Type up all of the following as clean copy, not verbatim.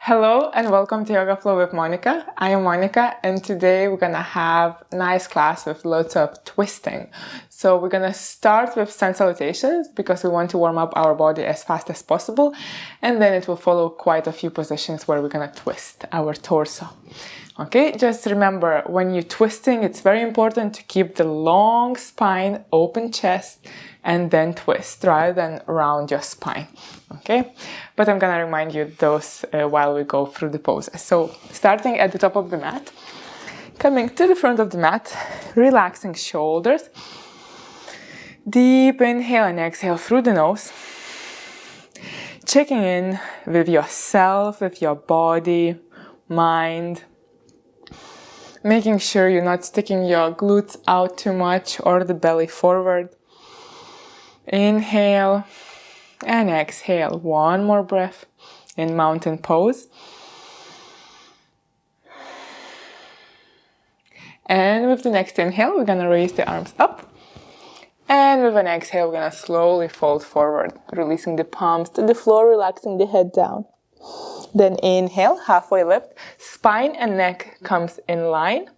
Hello and welcome to Yoga Flow with Monica. I am Monica and today we're gonna have a nice class with lots of twisting. So we're gonna start with sun salutations because we want to warm up our body as fast as possible, and then it will follow quite a few positions where we're gonna twist our torso. Okay, just remember when you're twisting, it's very important to keep the long spine, open chest, and then twist rather than around your spine. Okay, but I'm gonna remind you those while we go through the poses. So starting at the top of the mat, coming to the front of the mat, relaxing shoulders, deep inhale and exhale through the nose, checking in with yourself, with your body, mind, making sure you're not sticking your glutes out too much or the belly forward. Inhale and exhale. One more breath in mountain pose. And with the next inhale, we're gonna raise the arms up. And with an exhale, we're gonna slowly fold forward, releasing the palms to the floor, relaxing the head down. Then inhale, halfway lift, spine and neck comes in line.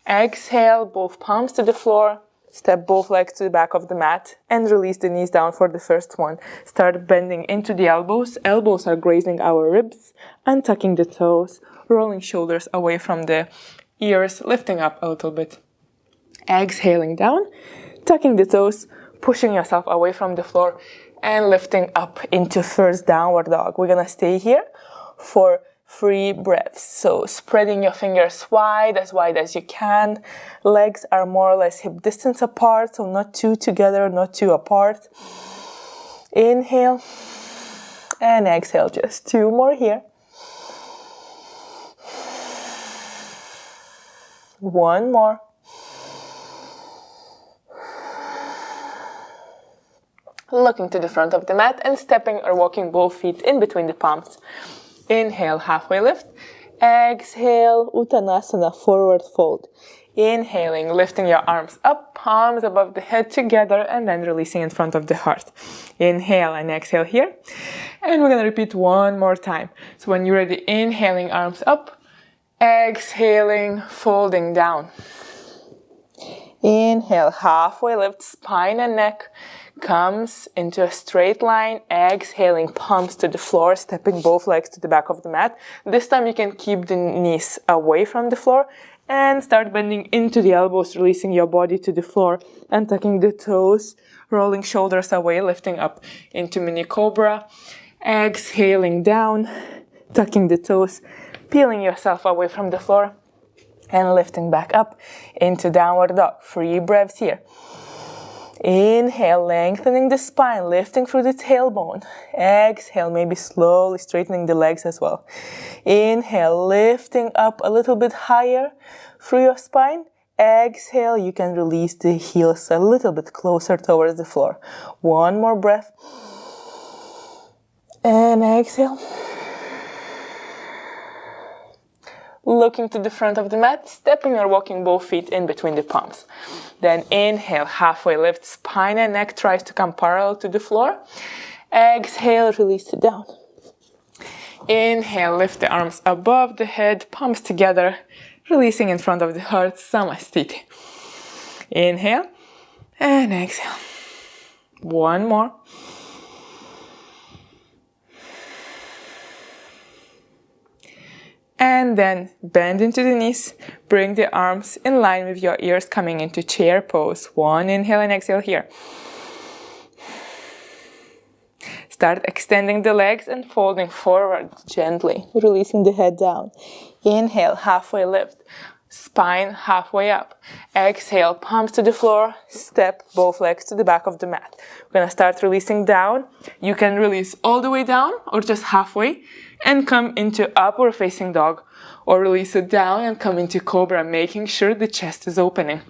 Exhale, both palms to the floor, step both legs to the back of the mat and release the knees down for the first one. Start bending into the elbows. Elbows are grazing our ribs, untucking the toes, rolling shoulders away from the ears, lifting up a little bit. Exhaling down, tucking the toes, pushing yourself away from the floor and lifting up into first downward dog. We're gonna stay here for 3 breaths. So spreading your fingers wide as you can. Legs are more or less hip distance apart, so not too together, not too apart. Inhale and exhale. Just 2 more here. 1 more. Looking to the front of the mat and stepping or walking both feet in between the palms. Inhale, halfway lift. Exhale, Uttanasana, forward fold. Inhaling, lifting your arms up, palms above the head together, and then releasing in front of the heart. Inhale and exhale here. And we're gonna repeat 1 more time. So when you're ready, inhaling, arms up. Exhaling, folding down. Inhale, halfway lift, spine and neck comes into a straight line. Exhaling, palms to the floor, stepping both legs to the back of the mat. This time you can keep the knees away from the floor and start bending into the elbows, releasing your body to the floor and tucking the toes, rolling shoulders away, lifting up into mini cobra. Exhaling down, tucking the toes, peeling yourself away from the floor and lifting back up into downward dog. 3 breaths here. Inhale, lengthening the spine, lifting through the tailbone. Exhale, maybe slowly straightening the legs as well. Inhale, lifting up a little bit higher through your spine. Exhale, you can release the heels a little bit closer towards the floor. 1 more breath. And exhale. Looking to the front of the mat, stepping or walking both feet in between the palms. Then inhale, halfway lift, spine and neck tries to come parallel to the floor. Exhale, release it down. Inhale, lift the arms above the head, palms together, releasing in front of the heart, Samastiti. Inhale and exhale. 1 more. And then bend into the knees, bring the arms in line with your ears, coming into chair pose. 1 inhale and exhale here. Start extending the legs and folding forward gently, releasing the head down. Inhale, halfway lift, spine halfway up. Exhale, palms to the floor, step both legs to the back of the mat. We're gonna start releasing down. You can release all the way down or just halfway and come into upward facing dog, or release it down and come into cobra, making sure the chest is opening.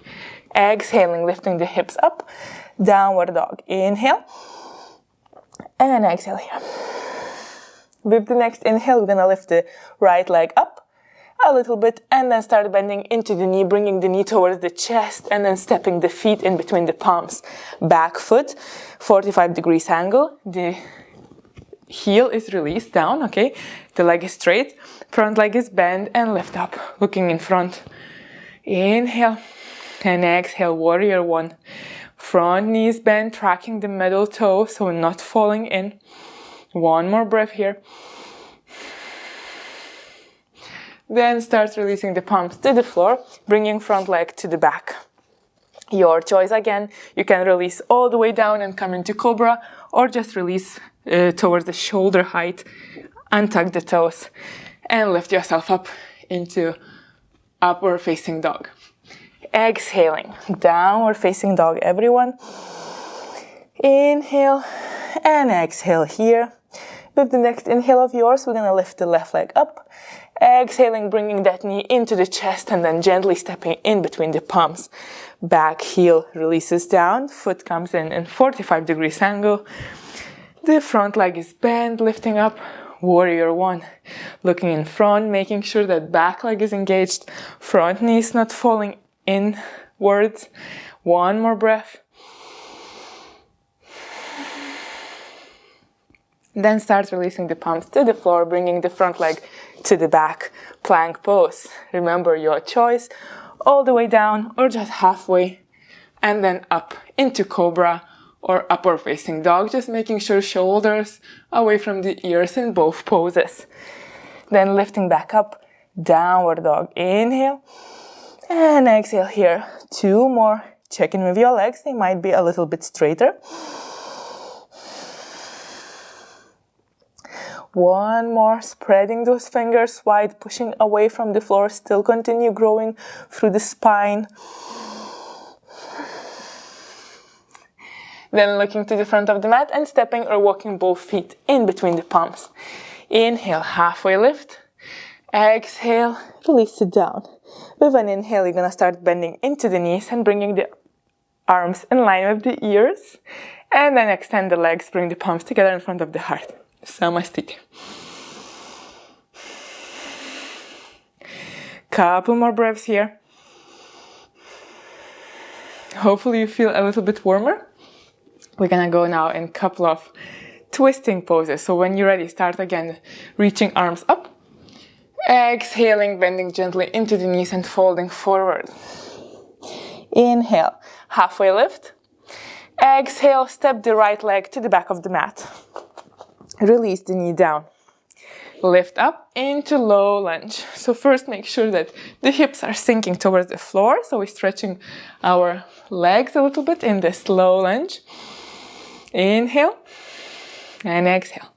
Exhaling, lifting the hips up, downward dog. Inhale and exhale here. With the next inhale, we're gonna lift the right leg up a little bit and then start bending into the knee, bringing the knee towards the chest and then stepping the feet in between the palms. Back foot, 45 degrees angle. The heel is released down, okay? The leg is straight, front leg is bent and lift up, looking in front. Inhale and exhale, warrior one. Front knee is bent, tracking the middle toe, so not falling in. One more breath here. Then start releasing the palms to the floor, bringing front leg to the back. Your choice again. You can release all the way down and come into cobra, or just release towards the shoulder height, untuck the toes, and lift yourself up into upward facing dog. Exhaling, downward facing dog, everyone. Inhale and exhale here. With the next inhale of yours, we're gonna lift the left leg up. Exhaling, bringing that knee into the chest and then gently stepping in between the palms. Back heel releases down, foot comes in 45 degrees angle. The front leg is bent, lifting up, warrior one. Looking in front, making sure that back leg is engaged, front knee is not falling inwards. One more breath. Then start releasing the palms to the floor, bringing the front leg to the back. Plank pose. Remember your choice. All the way down or just halfway. And then up into cobra or upward facing dog. Just making sure shoulders away from the ears in both poses. Then lifting back up. Downward dog. Inhale. And exhale here. Two more. Check in with your legs. They might be a little bit straighter. One more, spreading those fingers wide, pushing away from the floor, still continue growing through the spine. Then looking to the front of the mat and stepping or walking both feet in between the palms. Inhale, halfway lift. Exhale, release it down. With an inhale, you're gonna start bending into the knees and bringing the arms in line with the ears. And then extend the legs, bring the palms together in front of the heart. Samasthiti. Couple more breaths here. Hopefully you feel a little bit warmer. We're gonna go now in a couple of twisting poses. So when you're ready, start again, reaching arms up. Exhaling, bending gently into the knees and folding forward. Inhale, halfway lift. Exhale, step the right leg to the back of the mat. Release the knee down. Lift up into low lunge. So first make sure that the hips are sinking towards the floor. So we're stretching our legs a little bit in this low lunge. Inhale and exhale.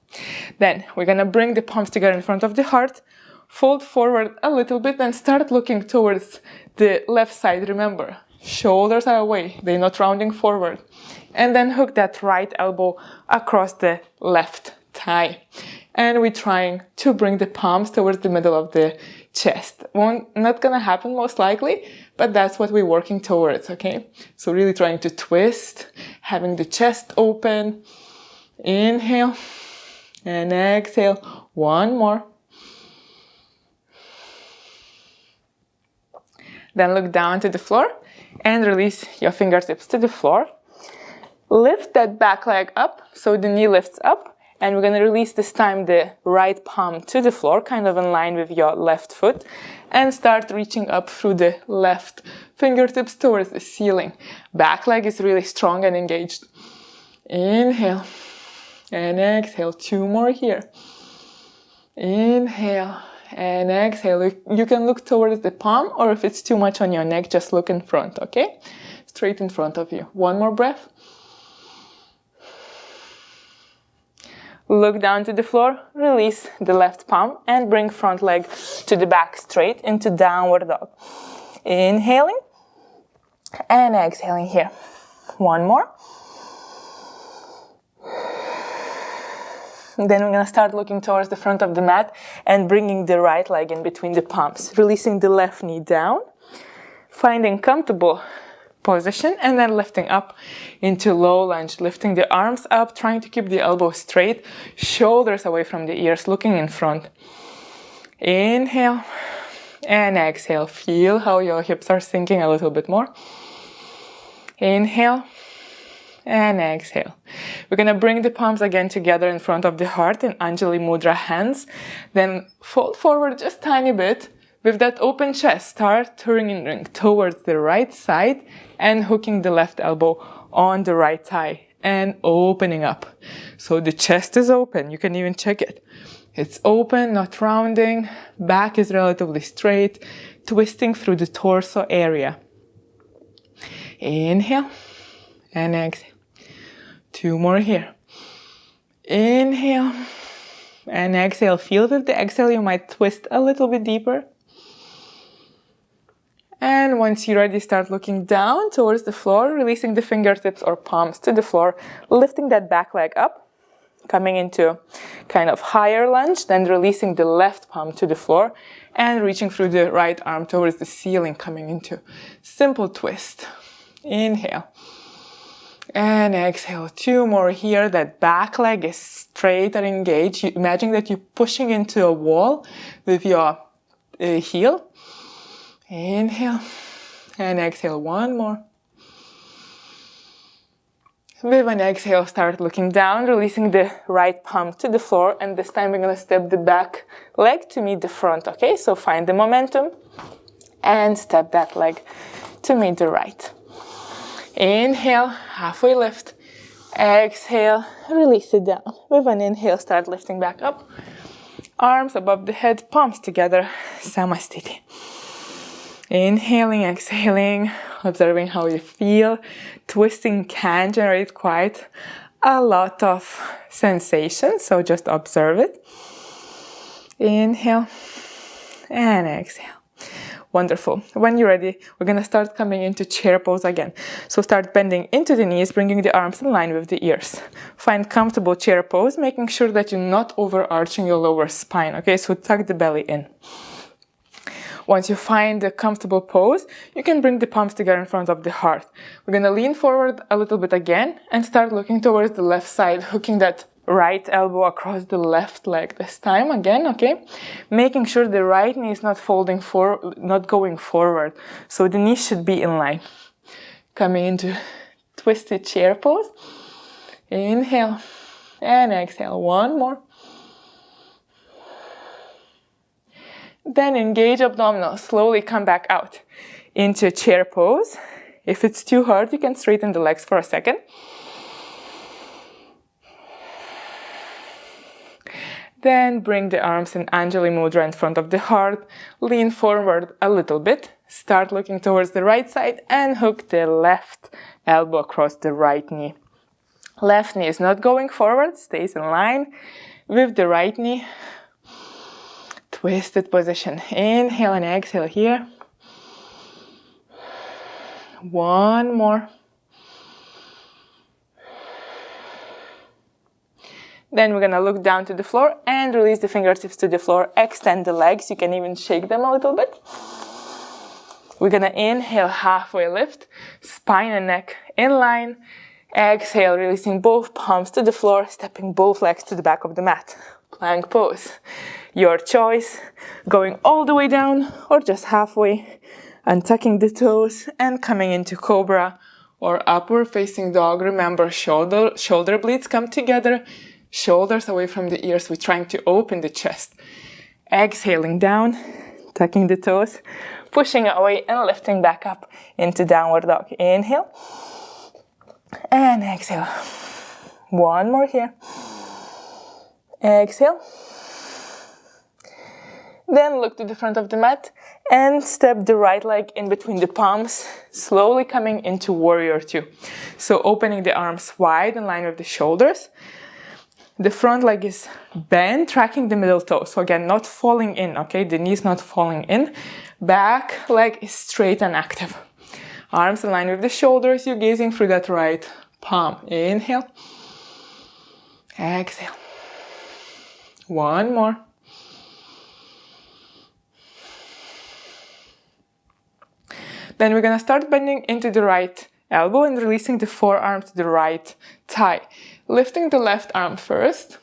Then we're gonna bring the palms together in front of the heart. Fold forward a little bit and start looking towards the left side. Remember, shoulders are away. They're not rounding forward. And then hook that right elbow across the left thigh. And we're trying to bring the palms towards the middle of the chest. Not gonna happen most likely, but that's what we're working towards, okay? So really trying to twist, having the chest open. Inhale and exhale. One more. Then look down to the floor and release your fingertips to the floor. Lift that back leg up, so the knee lifts up. And we're gonna release this time the right palm to the floor, kind of in line with your left foot. And start reaching up through the left fingertips towards the ceiling. Back leg is really strong and engaged. Inhale and exhale. Two more here. Inhale and exhale. You can look towards the palm, or if it's too much on your neck, just look in front, okay? Straight in front of you. One more breath. Look down to the floor, release the left palm and bring front leg to the back straight into downward dog. Inhaling and exhaling here. One more. Then we're gonna start looking towards the front of the mat and bringing the right leg in between the palms. Releasing the left knee down, finding comfortable position and then lifting up into low lunge, lifting the arms up, trying to keep the elbows straight, shoulders away from the ears, looking in front. Inhale and exhale. Feel how your hips are sinking a little bit more. Inhale and exhale. We're going to bring the palms again together in front of the heart in Anjali Mudra hands. Then fold forward just tiny bit. With that open chest, start turning towards the right side and hooking the left elbow on the right thigh and opening up. So the chest is open. You can even check it. It's open, not rounding. Back is relatively straight, twisting through the torso area. Inhale and exhale. 2 more here. Inhale and exhale. Feel with the exhale you might twist a little bit deeper. And once you're ready, start looking down towards the floor, releasing the fingertips or palms to the floor, lifting that back leg up, coming into kind of higher lunge, then releasing the left palm to the floor and reaching through the right arm towards the ceiling, coming into simple twist. Inhale and exhale. 2 more here. That back leg is straight and engaged. Imagine that you're pushing into a wall with your heel. Inhale and exhale. 1 more. With an exhale, start looking down, releasing the right palm to the floor, and this time we're going to step the back leg to meet the front, okay? So find the momentum and step that leg to meet the right. Inhale, halfway lift. Exhale, release it down. With an inhale, start lifting back up. Arms above the head, palms together, Samastiti. Inhaling, exhaling, observing how you feel. Twisting can generate quite a lot of sensation, so just observe it. Inhale and exhale. Wonderful. When you're ready, we're going to start coming into chair pose again. So start bending into the knees, bringing the arms in line with the ears. Find comfortable chair pose, making sure that you're not overarching your lower spine. Okay, so tuck the belly in. Once you find a comfortable pose, you can bring the palms together in front of the heart. We're going to lean forward a little bit again and start looking towards the left side, hooking that right elbow across the left leg this time again, okay? Making sure the right knee is not not going forward. So the knee should be in line. Coming into twisted chair pose. Inhale and exhale. 1 more. Then engage abdominals, slowly come back out into chair pose. If it's too hard, you can straighten the legs for a second. Then bring the arms in Anjali Mudra in front of the heart. Lean forward a little bit. Start looking towards the right side and hook the left elbow across the right knee. Left knee is not going forward, stays in line with the right knee. Twisted position. Inhale and exhale here. 1 more. Then we're going to look down to the floor and release the fingertips to the floor. Extend the legs. You can even shake them a little bit. We're going to inhale, halfway lift. Spine and neck in line. Exhale, releasing both palms to the floor, stepping both legs to the back of the mat. Plank pose. Your choice, going all the way down or just halfway, untucking the toes and coming into cobra or upward facing dog. Remember, shoulder blades come together, shoulders away from the ears. We're trying to open the chest. Exhaling down, tucking the toes, pushing away and lifting back up into downward dog. Inhale and exhale. 1 more here. Exhale. Then look to the front of the mat and step the right leg in between the palms, slowly coming into warrior 2. So opening the arms wide in line with the shoulders. The front leg is bent, tracking the middle toe. So again, not falling in, okay? The knee's not falling in. Back leg is straight and active. Arms in line with the shoulders. You're gazing through that right palm. Inhale. Exhale. 1 more. Then we're going to start bending into the right elbow and releasing the forearm to the right thigh. Lifting the left arm first,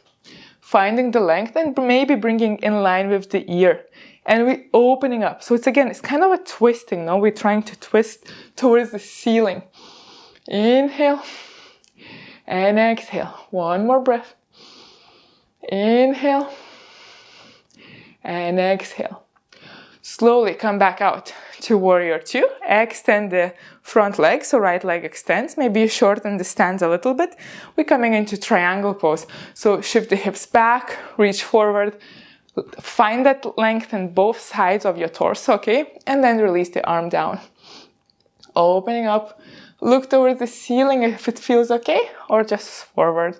finding the length and maybe bringing in line with the ear. And we're opening up. So it's kind of a twisting, no? We're trying to twist towards the ceiling. Inhale and exhale. One more breath. Inhale and exhale. Slowly come back out to warrior two. Extend the front leg, so right leg extends. Maybe you shorten the stance a little bit. We're coming into triangle pose. So shift the hips back, reach forward. Find that length in both sides of your torso, okay? And then release the arm down. Opening up. Look towards the ceiling if it feels okay, or just forward.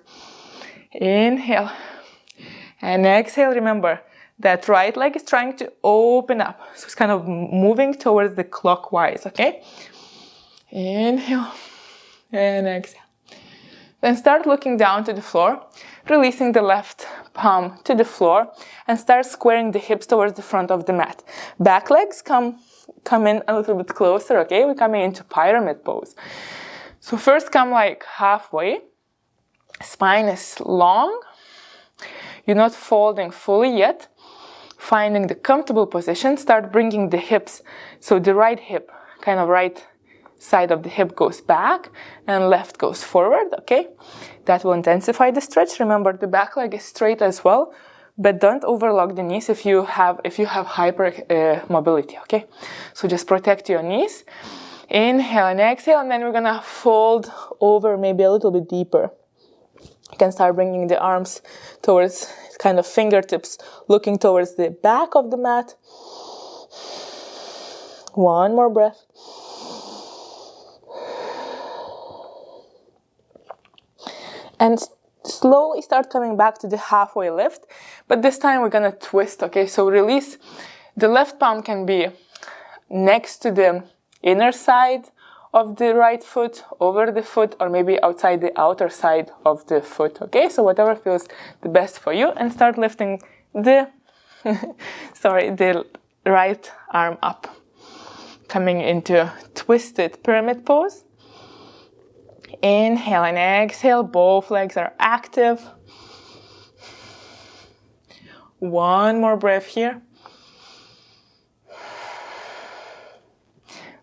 Inhale. And exhale. Remember, that right leg is trying to open up. So it's kind of moving towards the clockwise, okay? Inhale and exhale. Then start looking down to the floor, releasing the left palm to the floor, and start squaring the hips towards the front of the mat. Back legs come in a little bit closer, okay? We're coming into pyramid pose. So first come like halfway. Spine is long. You're not folding fully yet. Finding the comfortable position, start bringing the hips. So the right hip, kind of right side of the hip goes back and left goes forward, okay? That will intensify the stretch. Remember, the back leg is straight as well, but don't overlock the knees if you have hyper mobility, okay? So just protect your knees. Inhale and exhale, and then we're gonna fold over maybe a little bit deeper. You can start bringing the arms towards kind of fingertips, looking towards the back of the mat. One more breath. And slowly start coming back to the halfway lift. But this time we're gonna twist, okay? So release. The left palm can be next to the inner side of the right foot, over the foot, or maybe outside the outer side of the foot, okay? So whatever feels the best for you, and start lifting the, the right arm up. Coming into twisted pyramid pose. Inhale and exhale, both legs are active. One more breath here.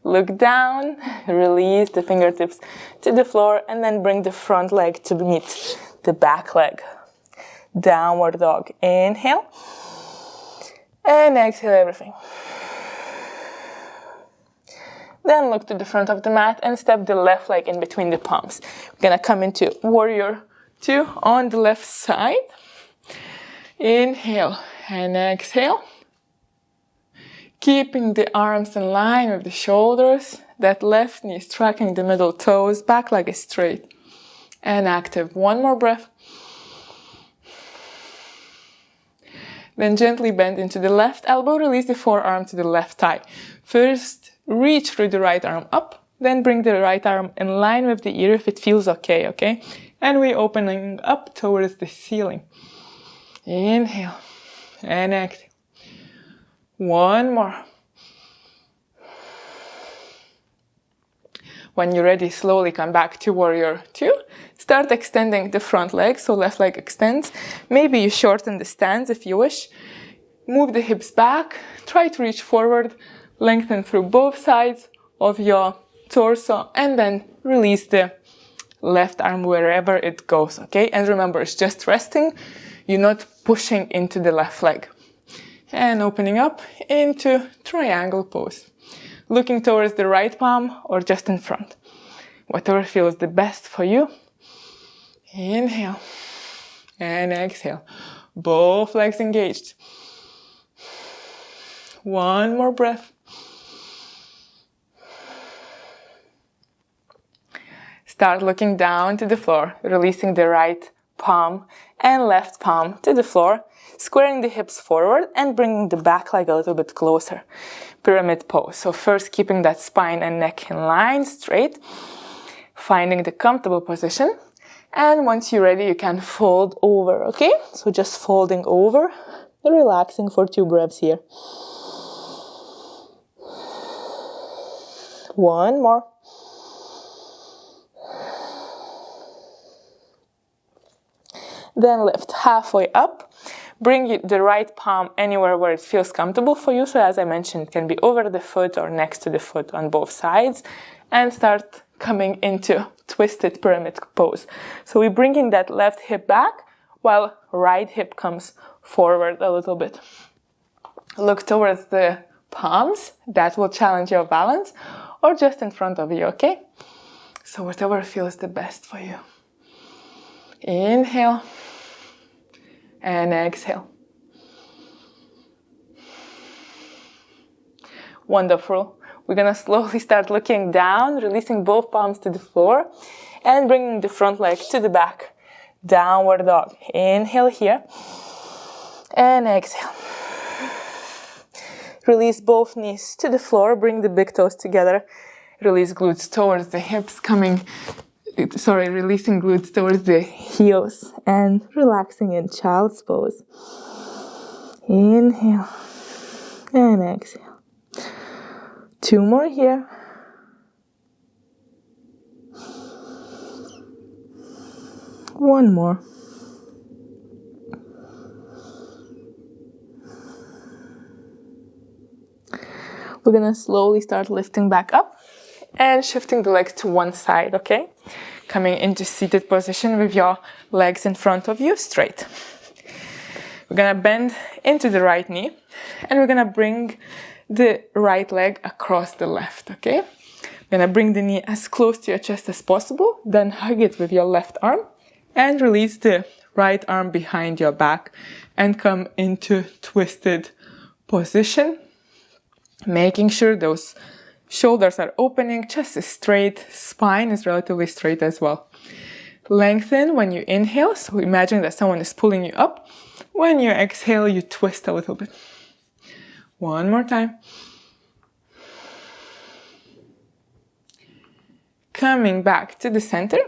Look down, release the fingertips to the floor, and then bring the front leg to meet the back leg. Downward dog. Inhale. And exhale everything. Then look to the front of the mat and step the left leg in between the palms. We're gonna come into warrior two on the left side. Inhale and exhale. Keeping the arms in line with the shoulders. That left knee is tracking the middle toes. Back leg is straight and active. One more breath. Then gently bend into the left elbow. Release the forearm to the left thigh. First, reach through the right arm up. Then bring the right arm in line with the ear if it feels okay, okay? And we're opening up towards the ceiling. Inhale and exhale. One more. When you're ready, slowly come back to warrior two. Start extending the front leg, so left leg extends. Maybe you shorten the stance if you wish. Move the hips back. Try to reach forward. Lengthen through both sides of your torso, and then release the left arm wherever it goes, okay? And remember, it's just resting. You're not pushing into the left leg. And opening up into triangle pose. Looking towards the right palm or just in front. Whatever feels the best for you. Inhale and exhale. Both legs engaged. One more breath. Start looking down to the floor, releasing the right palm and left palm to the floor, squaring the hips forward and bringing the back leg a little bit closer. Pyramid pose. So first keeping that spine and neck in line, straight, finding the comfortable position. And once you're ready, you can fold over, okay? So just folding over, relaxing for 2 breaths here. One more. Then lift halfway up. Bring the right palm anywhere where it feels comfortable for you. So as I mentioned, it can be over the foot or next to the foot on both sides. And start coming into twisted pyramid pose. So we're bringing that left hip back while right hip comes forward a little bit. Look towards the palms. That will challenge your balance, or just in front of you, okay? So whatever feels the best for you. Inhale and exhale. Wonderful. We're gonna slowly start looking down, releasing both palms to the floor and bringing the front leg to the back. Downward dog. Inhale here and exhale. Release both knees to the floor, bring the big toes together. Release glutes towards the hips, releasing glutes towards the heels and relaxing in child's pose. Inhale and exhale. 2 more here. One more. We're gonna slowly start lifting back up and shifting the legs to one side, okay? Coming into seated position with your legs in front of you, straight. We're gonna bend into the right knee and we're gonna bring the right leg across the left, okay? We're gonna bring the knee as close to your chest as possible, then hug it with your left arm and release the right arm behind your back and come into twisted position, making sure those shoulders are opening, chest is straight, spine is relatively straight as well. Lengthen when you inhale, so imagine that someone is pulling you up. When you exhale, you twist a little bit. One more time. Coming back to the center.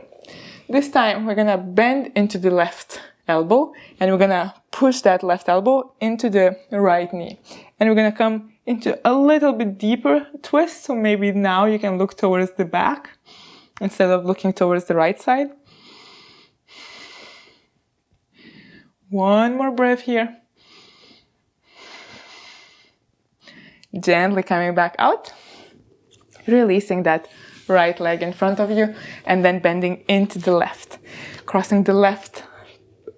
This time we're gonna bend into the left elbow and we're gonna push that left elbow into the right knee. And we're gonna come into a little bit deeper twist. So maybe now you can look towards the back instead of looking towards the right side. One more breath here. Gently coming back out, releasing that right leg in front of you, and then bending into the left. Crossing the left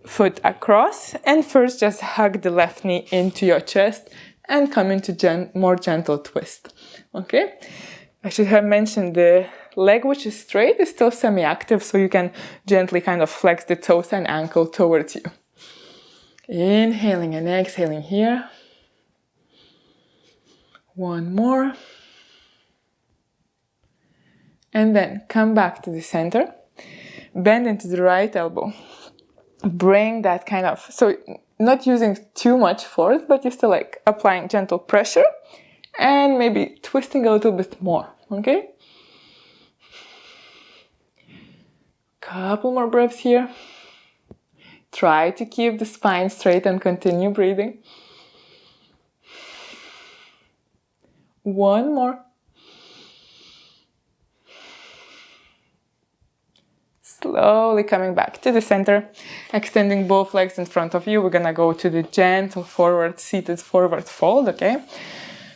foot across, and first just hug the left knee into your chest and come into more gentle twist. Okay? I should have mentioned the leg which is straight is still semi-active, so you can gently kind of flex the toes and ankle towards you. Inhaling and exhaling here. One more. And then come back to the center. Bend into the right elbow. Bring that kind of, so not using too much force, but you're still like applying gentle pressure and maybe twisting a little bit more, okay? Couple more breaths here. Try to keep the spine straight and continue breathing. One more. Slowly coming back to the center, extending both legs in front of you. We're gonna go to the gentle forward, seated forward fold, okay?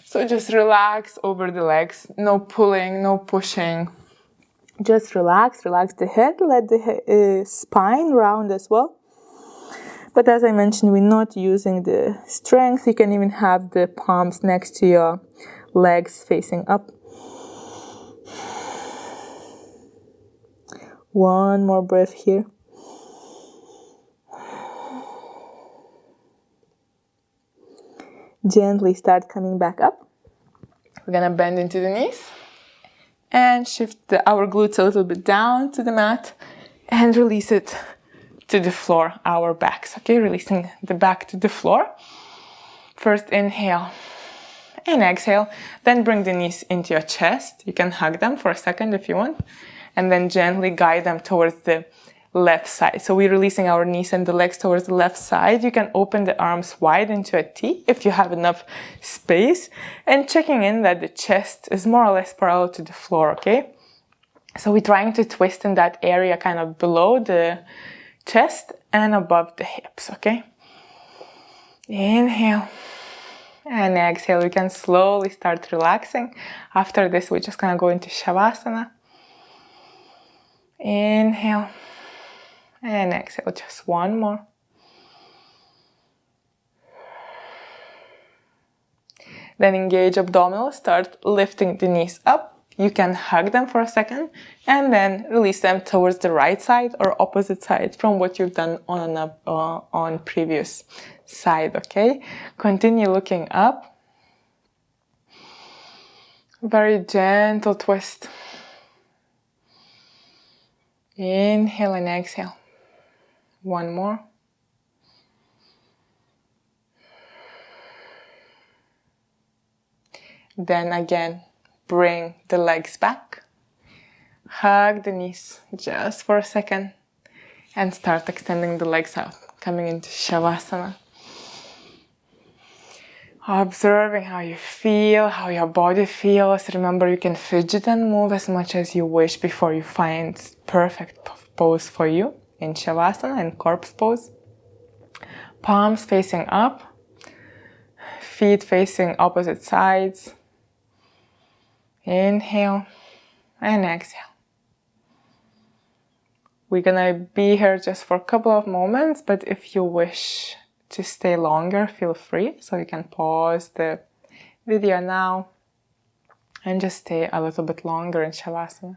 So just relax over the legs, no pulling, no pushing. Just relax the head, let the spine round as well. But as I mentioned, we're not using the strength. You can even have the palms next to your legs facing up. One more breath here. Gently start coming back up. We're gonna bend into the knees and shift our glutes a little bit down to the mat and release it to the floor, our backs, okay? Releasing the back to the floor. First inhale and exhale, then bring the knees into your chest. You can hug them for a second if you want, and then gently guide them towards the left side. So we're releasing our knees and the legs towards the left side. You can open the arms wide into a T if you have enough space, and checking in that the chest is more or less parallel to the floor, okay? So we're trying to twist in that area kind of below the chest and above the hips, okay? Inhale and exhale. We can slowly start relaxing. After this, we're just gonna go into Shavasana. Inhale and exhale. Just one more. Then engage abdominals. Start lifting the knees up. You can hug them for a second and then release them towards the right side or opposite side from what you've done on previous side, okay? Continue looking up. Very gentle twist. Inhale and exhale. One more. Then again, bring the legs back. Hug the knees just for a second and start extending the legs out, coming into Shavasana. Observing how you feel, how your body feels. Remember, you can fidget and move as much as you wish before you find perfect pose for you in Shavasana and corpse pose. Palms facing up, feet facing opposite sides. Inhale and exhale. We're gonna be here just for a couple of moments, but if you wish to stay longer, feel free. So you can pause the video now and just stay a little bit longer in Shavasana.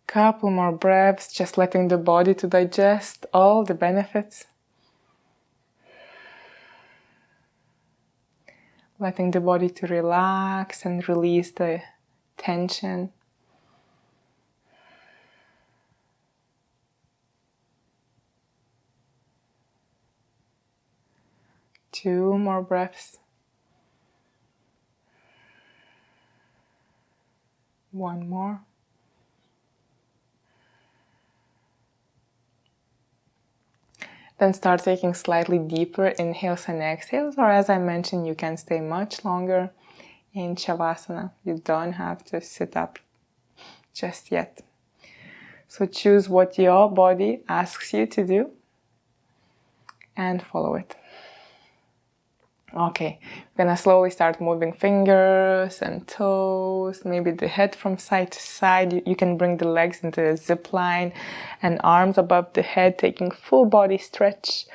Couple more breaths, just letting the body to digest all the benefits. Letting the body to relax and release the tension. Two more breaths. One more. Then start taking slightly deeper inhales and exhales, or as I mentioned, you can stay much longer in Shavasana. You don't have to sit up just yet. So choose what your body asks you to do and follow it. Okay, we're gonna slowly start moving fingers and toes, maybe the head from side to side. You can bring the legs into a zip line and arms above the head, taking full body stretch.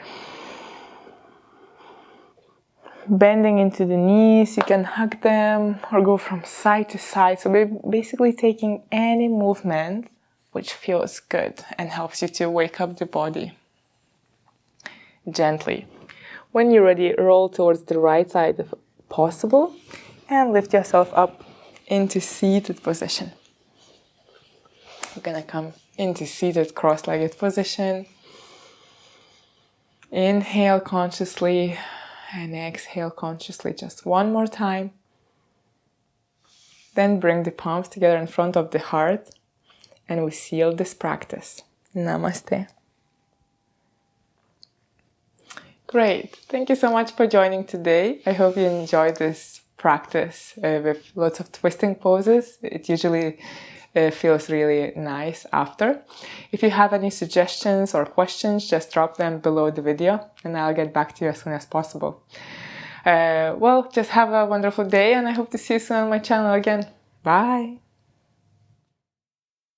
Bending into the knees, you can hug them or go from side to side. So basically taking any movement which feels good and helps you to wake up the body gently. When you're ready, roll towards the right side if possible and lift yourself up into seated position. We're gonna come into seated cross-legged position. Inhale consciously and exhale consciously just one more time. Then bring the palms together in front of the heart and we seal this practice. Namaste. Great. Thank you so much for joining today. I hope you enjoyed this practice with lots of twisting poses. It usually feels really nice after. If you have any suggestions or questions, just drop them below the video and I'll get back to you as soon as possible. Well, just have a wonderful day and I hope to see you soon on my channel again. Bye.